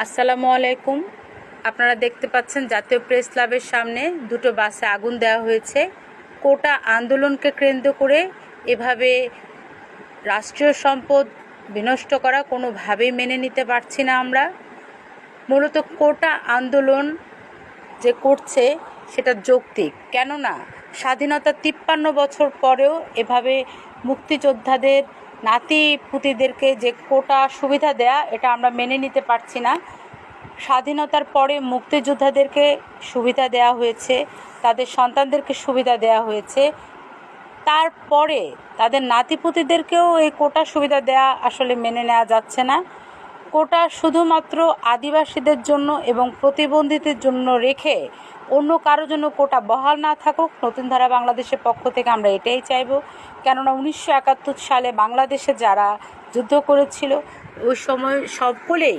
আসসালামু আলাইকুম। আপনারা দেখতে পাচ্ছেন জাতীয় প্রেস ক্লাবের সামনে দুটো বাসে আগুন দেওয়া হয়েছে। কোটা আন্দোলনকে কেন্দ্র করে এভাবে রাষ্ট্রীয় সম্পদ বিনষ্ট করা কোনোভাবেই মেনে নিতে পারছি না আমরা। মূলত কোটা আন্দোলন যে করছে সেটা যৌক্তিক, কেননা স্বাধীনতা 53 বছর পরেও এভাবে মুক্তিযোদ্ধাদের নাতি পুতিদেরকে যে কোটা সুবিধা দেয়া, এটা আমরা মেনে নিতে পারছি না। স্বাধীনতার পরে মুক্তিযোদ্ধাদেরকে সুবিধা দেওয়া হয়েছে, তাদের সন্তানদেরকে সুবিধা দেওয়া হয়েছে, তারপরে তাদের নাতিপুতিদেরকেও এই কোটা সুবিধা দেওয়া আসলে মেনে নেওয়া যাচ্ছে না। কোটা শুধুমাত্র আদিবাসীদের জন্য এবং প্রতিবন্ধীদের জন্য রেখে অন্য কারোর জন্য কোটা বহাল না থাকুক, নতুন ধারা বাংলাদেশের পক্ষ থেকে আমরা এটাই চাইব। কেননা 1971 সালে বাংলাদেশে যারা যুদ্ধ করেছিল ওই সময় সকলেই